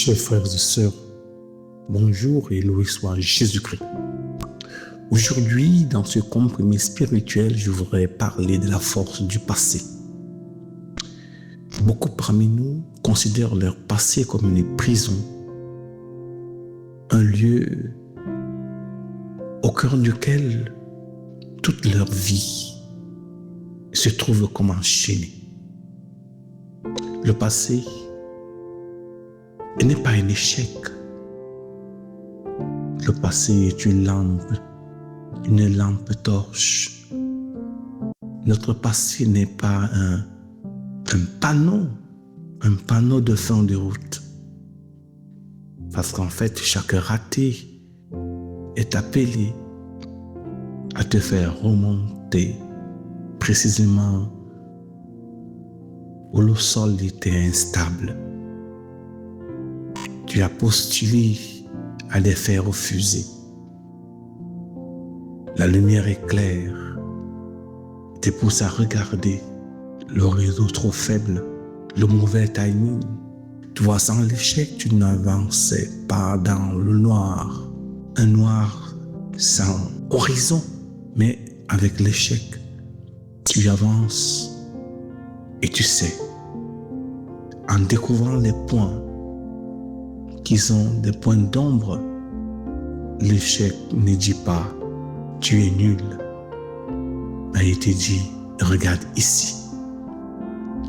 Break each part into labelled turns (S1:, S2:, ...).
S1: Chers frères et sœurs, bonjour et loué soit Jésus-Christ. Aujourd'hui, dans ce comprimé spirituel, je voudrais parler de la force du passé. Beaucoup parmi nous considèrent leur passé comme une prison, un lieu au cœur duquel toute leur vie se trouve comme enchaînée. Le passé n'est pas un échec. Le passé est une lampe torche. Notre passé n'est pas un panneau de fin de route. Parce qu'en fait, chaque raté est appelé à te faire remonter précisément où le sol était instable. Tu as postulé à les faire refuser. La lumière éclaire, te pousse à regarder le réseau trop faible, le mauvais timing. Tu vois, sans l'échec, tu n'avançais pas dans le noir. Un noir sans horizon, mais avec l'échec, tu avances et tu sais, en découvrant les points qui sont des points d'ombre, l'échec ne dit pas tu es nul, mais il te dit regarde ici,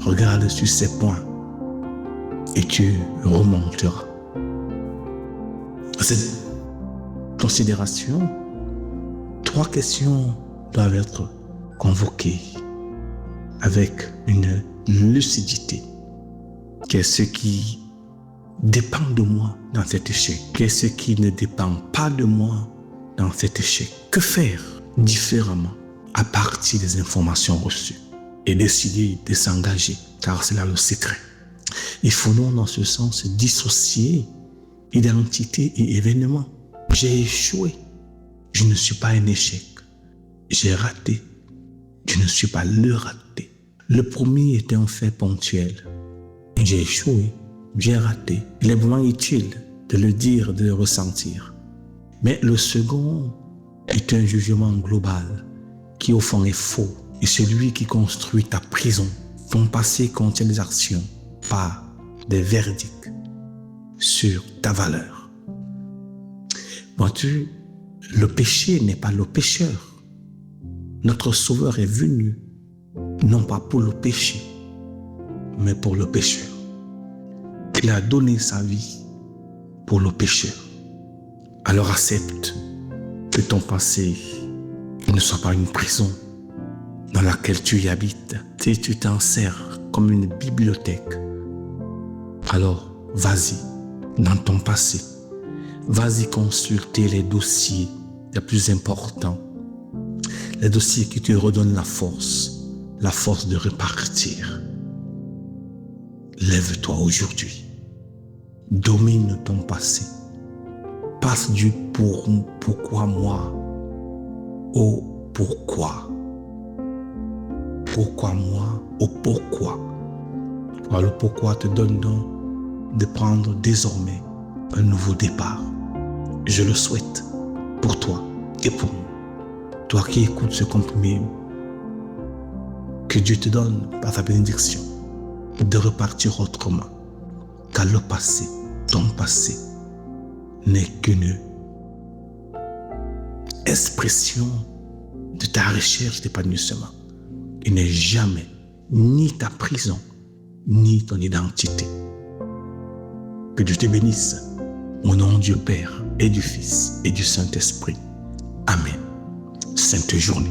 S1: regarde sur ces points et tu remonteras. À cette considération, 3 questions doivent être convoquées avec une lucidité. Qu'est-ce qui dépend de moi dans cet échec? Qu'est-ce qui ne dépend pas de moi dans cet échec? Que faire différemment à partir des informations reçues? Et décider de s'engager, car c'est là le secret. Il faut donc dans ce sens dissocier identité et événement. J'ai échoué, je ne suis pas un échec. J'ai raté, je ne suis pas le raté. Le premier est un fait ponctuel. J'ai échoué, j'ai raté. Il est vraiment utile de le dire, de le ressentir. Mais le second est un jugement global qui au fond est faux. Et celui qui construit ta prison. Ton passé contient des actions, pas des verdicts sur ta valeur. Vois-tu, le péché n'est pas le pécheur. Notre Sauveur est venu, non pas pour le péché, mais pour le pécheur. Il a donné sa vie pour le pécheur. Alors accepte que ton passé ne soit pas une prison dans laquelle tu y habites. Si tu t'en sers comme une bibliothèque, alors vas-y dans ton passé. Vas-y consulter les dossiers les plus importants. Les dossiers qui te redonnent la force de repartir. Lève-toi aujourd'hui. Domine ton passé. Passe du pourquoi moi au pourquoi. Pourquoi moi au pourquoi. Alors le pourquoi te donne donc de prendre désormais un nouveau départ. Je le souhaite pour toi et pour nous. Toi qui écoutes ce comprimé, que Dieu te donne par sa bénédiction de repartir autrement. Car le passé, ton passé, n'est qu'une expression de ta recherche d'épanouissement. Il n'est jamais ni ta prison, ni ton identité. Que Dieu te bénisse. Au nom du Père et du Fils et du Saint-Esprit. Amen. Sainte journée.